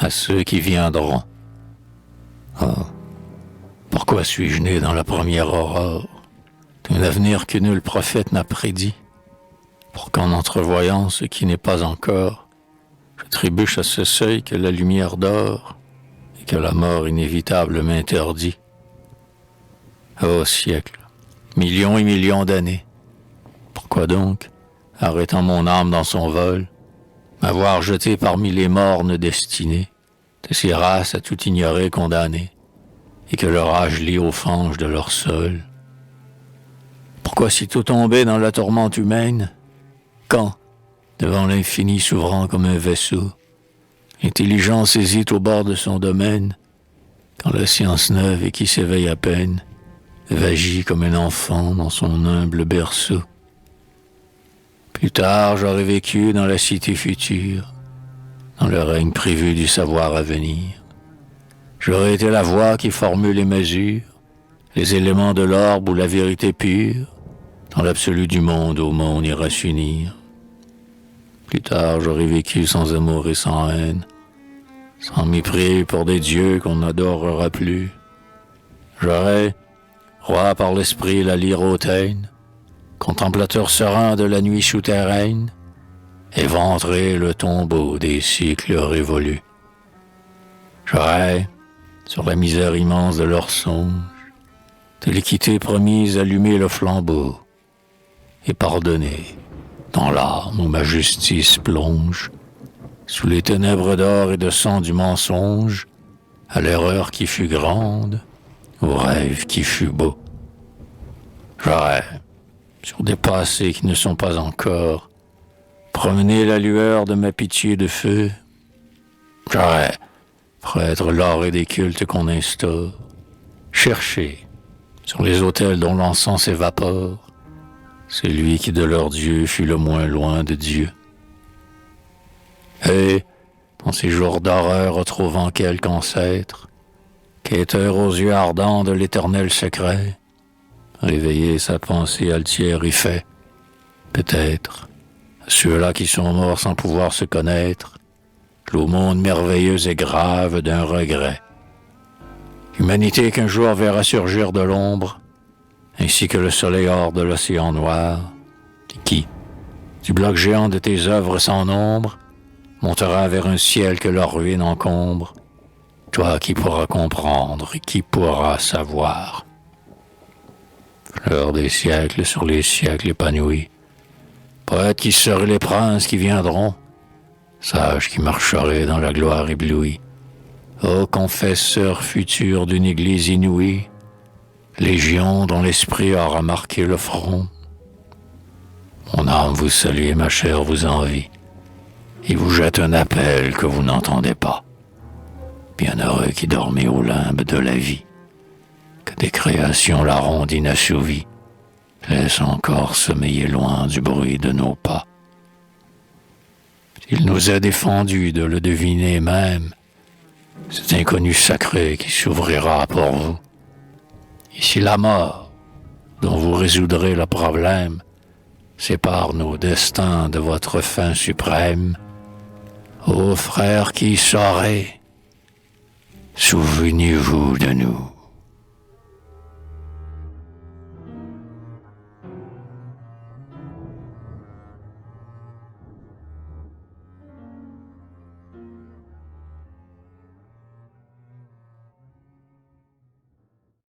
à ceux qui viendront. Oh, pourquoi suis-je né dans la première aurore d'un avenir que nul prophète n'a prédit, pour qu'en entrevoyant ce qui n'est pas encore, je trébuche à ce seuil que la lumière dort et que la mort inévitable m'interdit. Ô siècle, millions et millions d'années, pourquoi donc, arrêtant mon âme dans son vol, m'avoir jeté parmi les mornes destinées de ces races à tout ignorer condamnées, et que leur âge lie aux fanges de leur sol? Pourquoi sitôt tombé dans la tourmente humaine, quand, devant l'infini s'ouvrant comme un vaisseau, l'intelligence hésite au bord de son domaine, quand la science neuve et qui s'éveille à peine vagit comme un enfant dans son humble berceau? Plus tard, j'aurais vécu dans la cité future, dans le règne prévu du savoir à venir. J'aurais été la voix qui formule et mesure les éléments de l'orbe ou la vérité pure, dans l'absolu du monde où monde ira s'unir. Plus tard, j'aurais vécu sans amour et sans haine, sans mépris pour des dieux qu'on n'adorera plus. J'aurais, roi par l'esprit la lyre hautaine, contemplateur serein de la nuit souterraine, éventré le tombeau des cycles révolus. J'aurais, sur la misère immense de leurs songes, de l'équité promise allumer le flambeau, et pardonner, dans l'âme où ma justice plonge, sous les ténèbres d'or et de sang du mensonge, à l'erreur qui fut grande, au rêve qui fut beau. J'aurais, sur des passés qui ne sont pas encore, promené la lueur de ma pitié de feu. J'aurais, prêtre l'or et des cultes qu'on instaure, cherché, sur les autels dont l'encens s'évapore, celui qui de leur Dieu fut le moins loin de Dieu. Et, dans ces jours d'horreur retrouvant quelque ancêtre, quêteur aux yeux ardents de l'éternel secret, réveiller sa pensée altière et fait, peut-être, à ceux-là qui sont morts sans pouvoir se connaître, l'aumône merveilleuse et grave d'un regret. Humanité qu'un jour verra surgir de l'ombre, ainsi que le soleil hors de l'océan noir, et qui, du bloc géant de tes œuvres sans nombre, montera vers un ciel que leur ruine encombre, toi qui pourras comprendre et qui pourras savoir. Fleur des siècles sur les siècles épanouis, poète qui serait les princes qui viendront, sage qui marcherait dans la gloire éblouie, ô confesseur futur d'une église inouïe, légion dont l'esprit aura marqué le front. Mon âme vous salue et ma chair vous envie, et vous jette un appel que vous n'entendez pas. Bienheureux qui dormez au limbe de la vie, que des créations la ronde inassouvie laissent encore sommeiller loin du bruit de nos pas. Il nous est défendu de le deviner même, cet inconnu sacré qui s'ouvrira pour vous. Ici la mort, dont vous résoudrez le problème, sépare nos destins de votre fin suprême. Ô frères qui saurez, souvenez-vous de nous.